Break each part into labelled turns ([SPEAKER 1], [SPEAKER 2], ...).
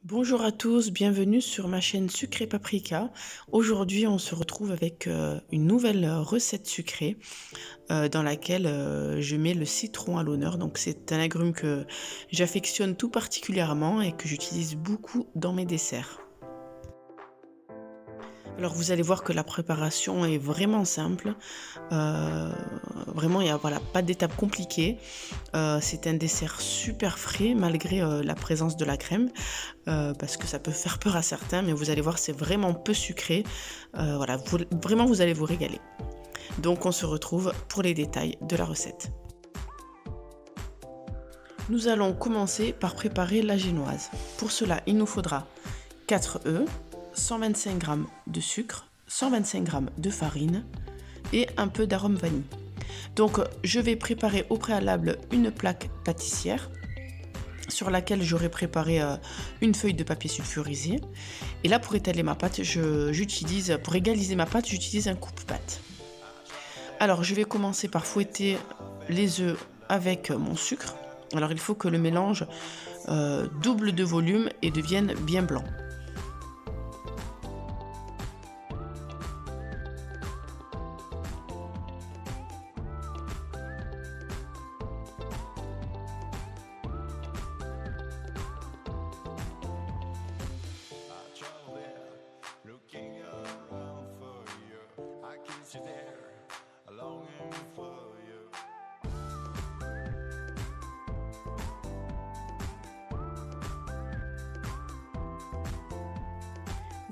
[SPEAKER 1] Bonjour à tous, bienvenue sur ma chaîne Sucré Paprika. Aujourd'hui, on se retrouve avec une nouvelle recette sucrée dans laquelle je mets le citron à l'honneur. Donc c'est un agrume que j'affectionne tout particulièrement et que j'utilise beaucoup dans mes desserts. Alors vous allez voir que la préparation est vraiment simple. Vraiment, il n'y a pas d'étape compliquée. C'est un dessert super frais malgré la présence de la crème. Parce que ça peut faire peur à certains, mais vous allez voir, c'est vraiment peu sucré. Vraiment, vous allez vous régaler. Donc, on se retrouve pour les détails de la recette. Nous allons commencer par préparer la génoise. Pour cela, il nous faudra 4 œufs, 125 g de sucre, 125 g de farine et un peu d'arôme vanille. Donc, je vais préparer au préalable une plaque pâtissière sur laquelle j'aurai préparé une feuille de papier sulfurisé. Et là, pour étaler ma pâte, pour égaliser ma pâte, j'utilise un coupe-pâte. Alors, je vais commencer par fouetter les œufs avec mon sucre. Alors, il faut que le mélange double de volume et devienne bien blanc.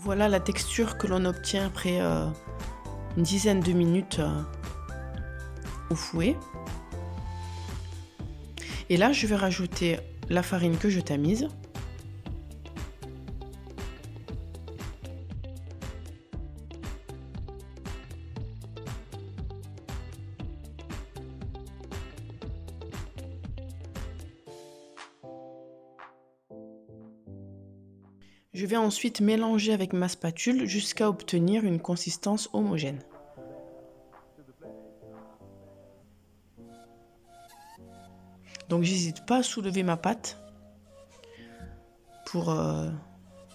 [SPEAKER 1] Voilà la texture que l'on obtient après une dizaine de minutes au fouet. Et là, je vais rajouter la farine que je tamise. Je vais ensuite mélanger avec ma spatule jusqu'à obtenir une consistance homogène. Donc j'hésite pas à soulever ma pâte pour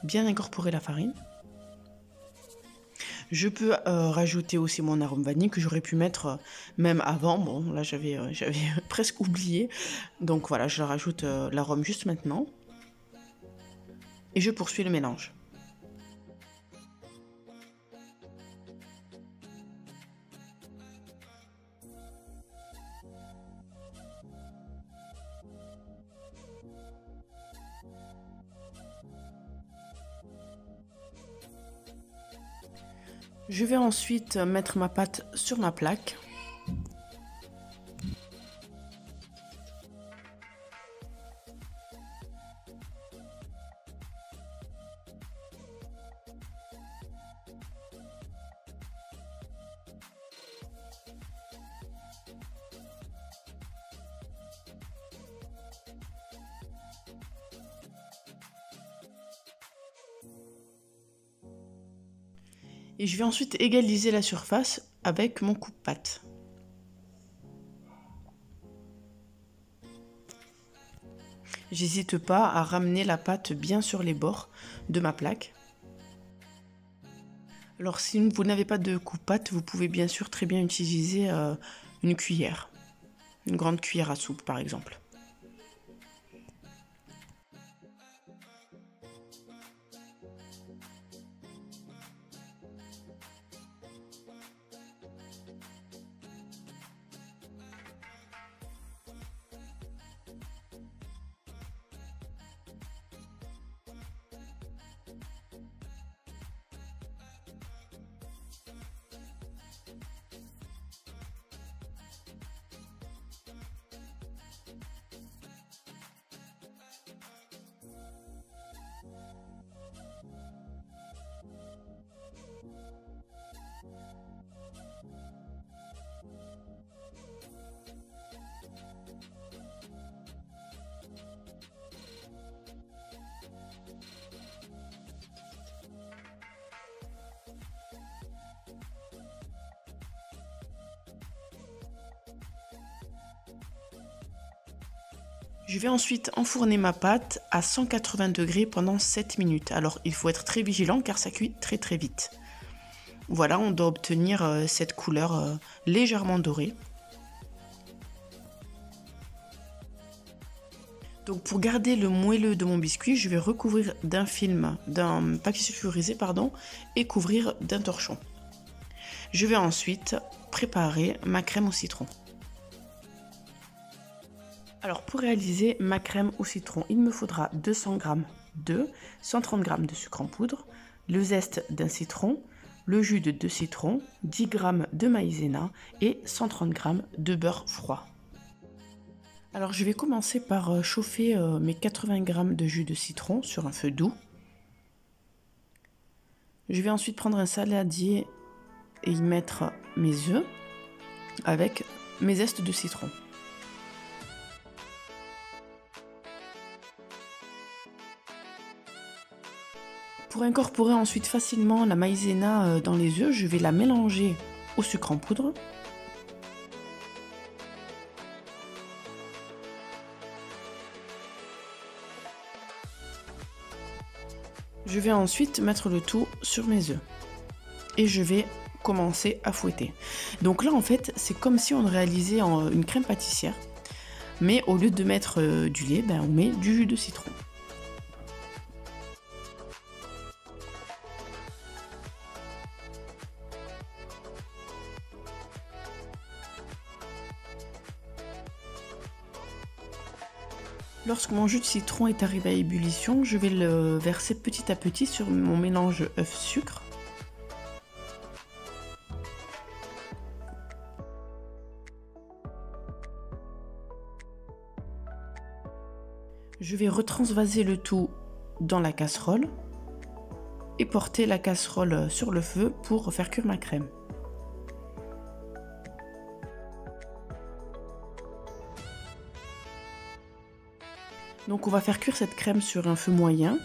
[SPEAKER 1] bien incorporer la farine. Je peux rajouter aussi mon arôme vanille que j'aurais pu mettre même avant. Bon, là j'avais presque oublié. Donc voilà, je rajoute l'arôme juste maintenant. Et je poursuis le mélange. Je vais ensuite mettre ma pâte sur ma plaque. Et je vais ensuite égaliser la surface avec mon coupe-pâte. J'hésite pas à ramener la pâte bien sur les bords de ma plaque. Alors si vous n'avez pas de coupe-pâte, vous pouvez bien sûr très bien utiliser une cuillère. Une grande cuillère à soupe par exemple. Je vais ensuite enfourner ma pâte à 180 degrés pendant 7 minutes. Alors il faut être très vigilant car ça cuit très très vite. Voilà, on doit obtenir cette couleur légèrement dorée. Donc pour garder le moelleux de mon biscuit, je vais recouvrir d'un film, d'un papier sulfurisé pardon, et couvrir d'un torchon. Je vais ensuite préparer ma crème au citron. Alors pour réaliser ma crème au citron, il me faudra 200 g d'œufs, 130 g de sucre en poudre, le zeste d'un citron, le jus de 2 citrons, 10 g de maïzena et 130 g de beurre froid. Alors je vais commencer par chauffer mes 80 g de jus de citron sur un feu doux. Je vais ensuite prendre un saladier et y mettre mes œufs avec mes zestes de citron. Pour incorporer ensuite facilement la maïzena dans les œufs, je vais la mélanger au sucre en poudre. Je vais ensuite mettre le tout sur mes œufs et je vais commencer à fouetter. Donc là en fait c'est comme si on réalisait une crème pâtissière, mais au lieu de mettre du lait, on met du jus de citron. Lorsque mon jus de citron est arrivé à ébullition, je vais le verser petit à petit sur mon mélange œuf-sucre. Je vais retransvaser le tout dans la casserole et porter la casserole sur le feu pour faire cuire ma crème. Donc on va faire cuire cette crème sur un feu moyen,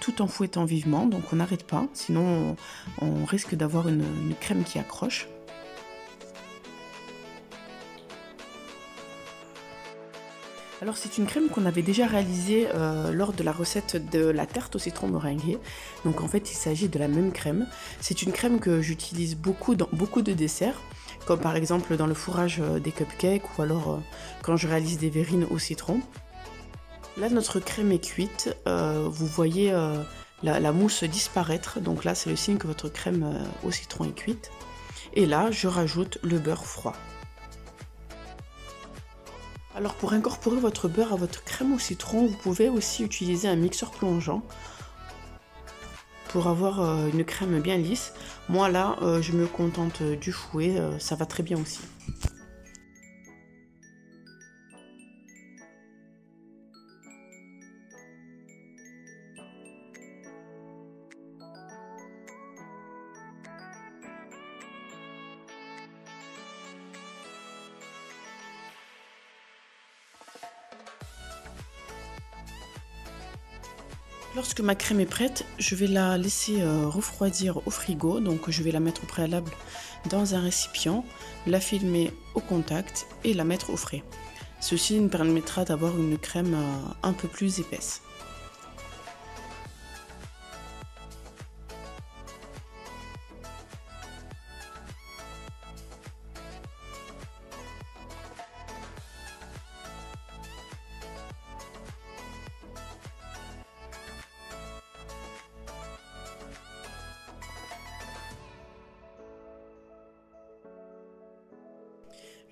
[SPEAKER 1] tout en fouettant vivement, donc on n'arrête pas, sinon on risque d'avoir une crème qui accroche. Alors c'est une crème qu'on avait déjà réalisée lors de la recette de la tarte au citron meringuée. Donc en fait il s'agit de la même crème. C'est une crème que j'utilise beaucoup dans beaucoup de desserts, comme par exemple dans le fourrage des cupcakes ou alors quand je réalise des verrines au citron. Là notre crème est cuite, vous voyez la mousse disparaître, donc là c'est le signe que votre crème au citron est cuite. Et là je rajoute le beurre froid. Alors pour incorporer votre beurre à votre crème au citron, vous pouvez aussi utiliser un mixeur plongeant pour avoir une crème bien lisse. Moi là, je me contente du fouet, ça va très bien aussi. Lorsque ma crème est prête, je vais la laisser refroidir au frigo, donc je vais la mettre au préalable dans un récipient, la filmer au contact et la mettre au frais. Ceci me permettra d'avoir une crème un peu plus épaisse.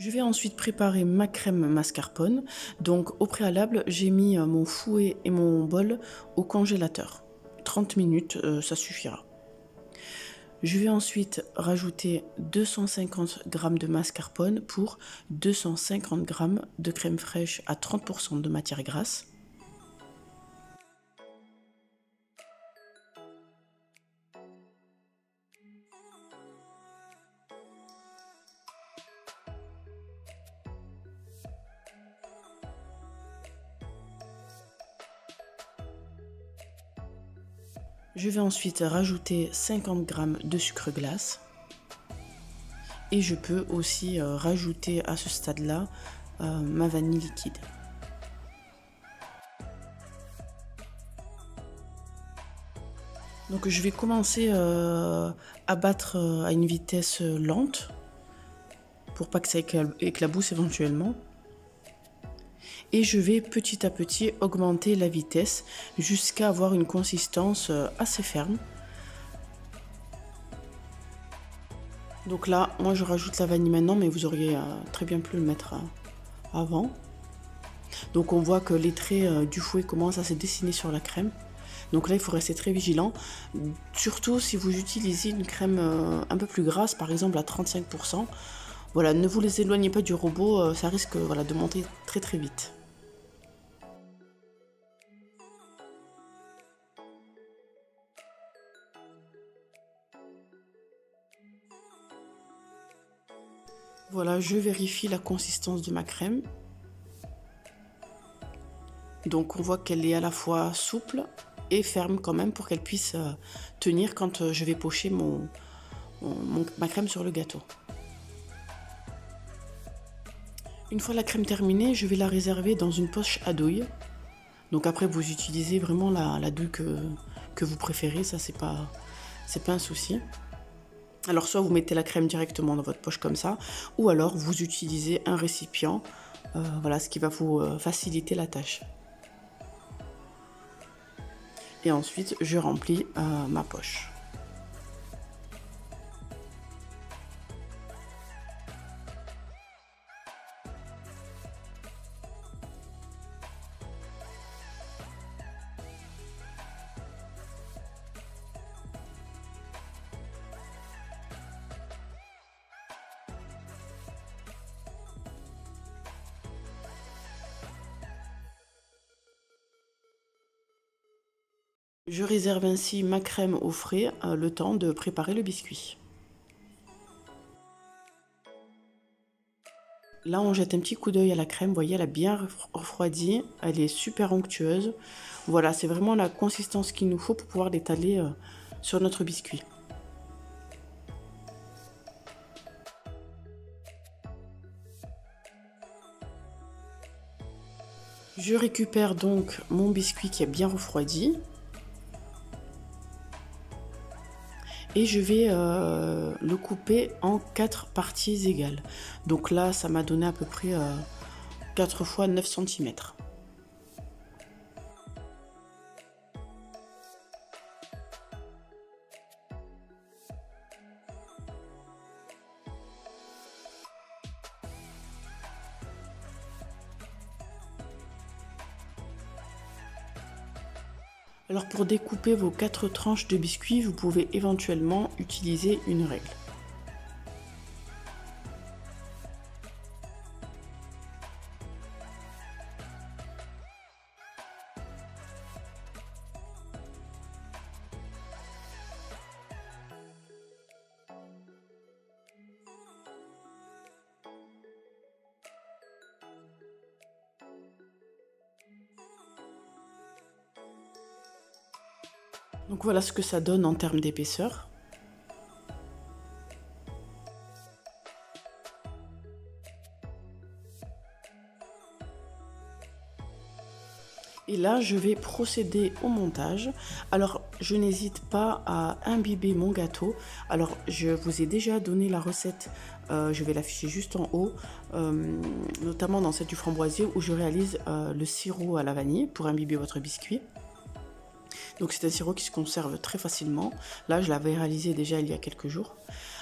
[SPEAKER 1] Je vais ensuite préparer ma crème mascarpone. Donc au préalable, j'ai mis mon fouet et mon bol au congélateur. 30 minutes, ça suffira. Je vais ensuite rajouter 250 g de mascarpone pour 250 g de crème fraîche à 30% de matière grasse. Je vais ensuite rajouter 50 g de sucre glace et je peux aussi rajouter à ce stade-là ma vanille liquide. Donc je vais commencer à battre à une vitesse lente pour pas que ça éclabousse éventuellement. Et je vais petit à petit augmenter la vitesse jusqu'à avoir une consistance assez ferme. Donc là, moi je rajoute la vanille maintenant, mais vous auriez très bien pu le mettre avant. Donc on voit que les traits du fouet commencent à se dessiner sur la crème. Donc là, il faut rester très vigilant, surtout si vous utilisez une crème un peu plus grasse, par exemple à 35%. Voilà, ne vous les éloignez pas du robot, ça risque voilà, de monter très très vite. Voilà, je vérifie la consistance de ma crème. Donc on voit qu'elle est à la fois souple et ferme quand même pour qu'elle puisse tenir quand je vais pocher ma crème sur le gâteau. Une fois la crème terminée, je vais la réserver dans une poche à douille. Donc après vous utilisez vraiment la douille que vous préférez, ça c'est pas un souci. Alors soit vous mettez la crème directement dans votre poche comme ça, ou alors vous utilisez un récipient, voilà, ce qui va vous faciliter la tâche. Et ensuite je remplis ma poche. Je réserve ainsi ma crème au frais, le temps de préparer le biscuit. Là, on jette un petit coup d'œil à la crème, vous voyez, elle a bien refroidi, elle est super onctueuse. Voilà, c'est vraiment la consistance qu'il nous faut pour pouvoir l'étaler sur notre biscuit. Je récupère donc mon biscuit qui est bien refroidi. Et je vais le couper en 4 parties égales. Donc là, ça m'a donné à peu près 4 fois 9 cm. Alors pour découper vos 4 tranches de biscuits, vous pouvez éventuellement utiliser une règle. Donc voilà ce que ça donne en termes d'épaisseur. Et là, je vais procéder au montage. Alors, je n'hésite pas à imbiber mon gâteau. Alors, je vous ai déjà donné la recette. Je vais l'afficher juste en haut, notamment dans celle du framboisier où je réalise le sirop à la vanille pour imbiber votre biscuit. Donc c'est un sirop qui se conserve très facilement. Là, je l'avais réalisé déjà il y a quelques jours.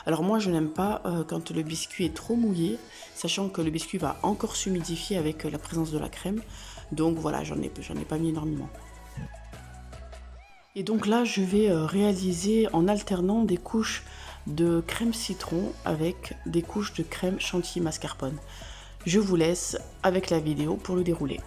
[SPEAKER 1] Alors moi, je n'aime pas quand le biscuit est trop mouillé, sachant que le biscuit va encore s'humidifier avec la présence de la crème. Donc voilà, j'en ai pas mis énormément. Et donc là, je vais réaliser en alternant des couches de crème citron avec des couches de crème chantilly mascarpone. Je vous laisse avec la vidéo pour le dérouler.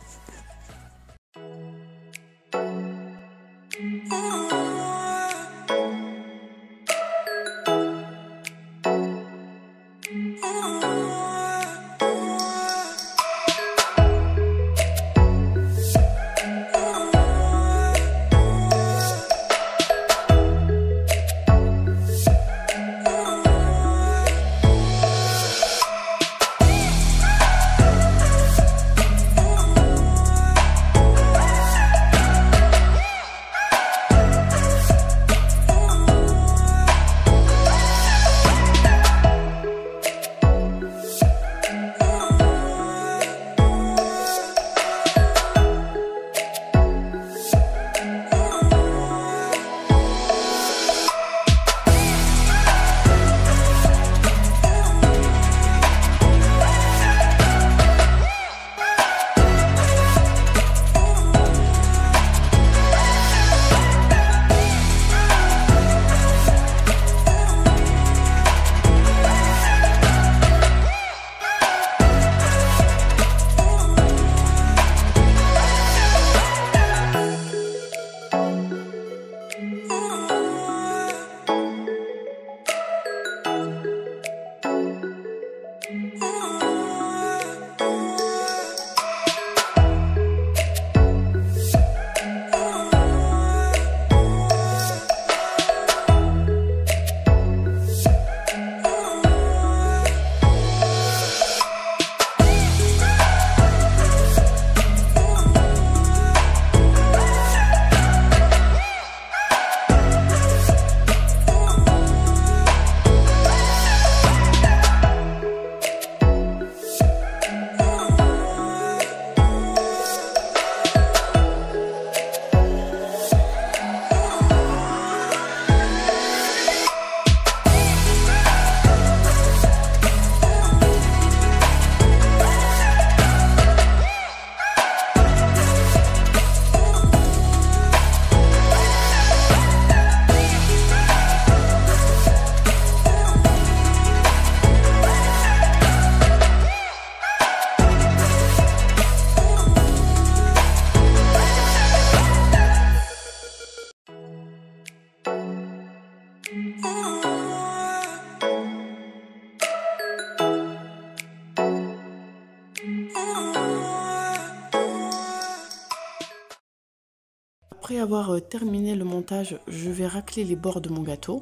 [SPEAKER 1] Après avoir terminé le montage, je vais racler les bords de mon gâteau.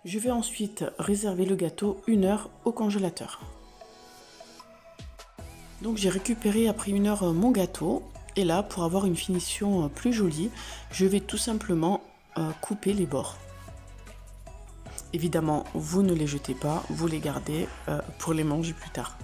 [SPEAKER 1] Je vais ensuite réserver le gâteau 1 heure au congélateur. Donc j'ai récupéré après 1 heure mon gâteau et là pour avoir une finition plus jolie, je vais tout simplement couper les bords. Évidemment, vous ne les jetez pas, vous les gardez pour les manger plus tard.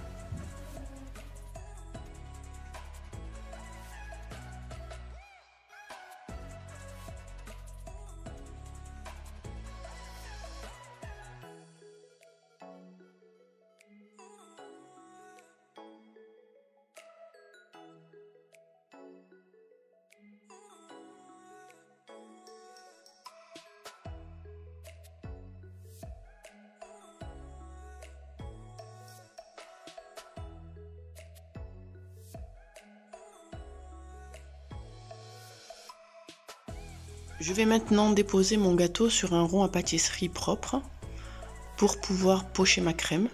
[SPEAKER 1] Je vais maintenant déposer mon gâteau sur un rond à pâtisserie propre pour pouvoir pocher ma crème.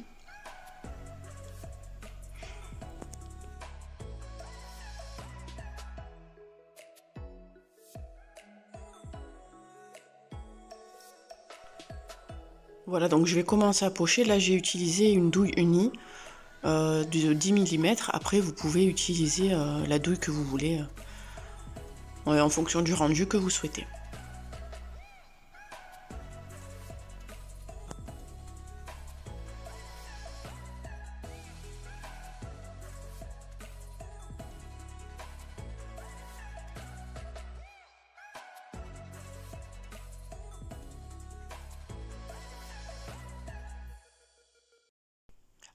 [SPEAKER 1] Voilà, donc je vais commencer à pocher. Là, j'ai utilisé une douille unie de 10 mm. Après, vous pouvez utiliser la douille que vous voulez en fonction du rendu que vous souhaitez.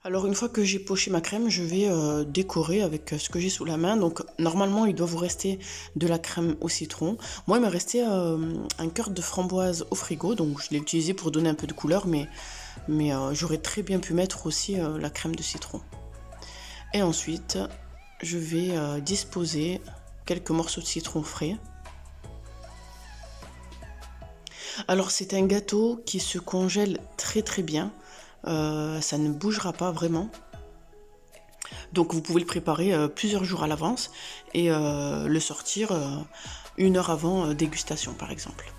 [SPEAKER 1] Alors une fois que j'ai poché ma crème, je vais décorer avec ce que j'ai sous la main. Donc normalement il doit vous rester de la crème au citron. Moi il me restait un cœur de framboise au frigo, donc je l'ai utilisé pour donner un peu de couleur, mais j'aurais très bien pu mettre aussi la crème de citron. Et ensuite je vais disposer quelques morceaux de citron frais. Alors c'est un gâteau qui se congèle très bien. Ça ne bougera pas vraiment, donc vous pouvez le préparer plusieurs jours à l'avance et le sortir 1 heure avant dégustation par exemple.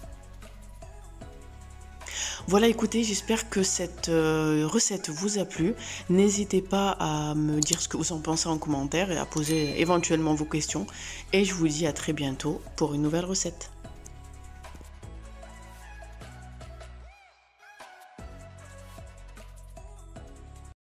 [SPEAKER 1] Voilà, écoutez, j'espère que cette recette vous a plu. N'hésitez pas à me dire ce que vous en pensez en commentaire et à poser éventuellement vos questions, et je vous dis à très bientôt pour une nouvelle recette.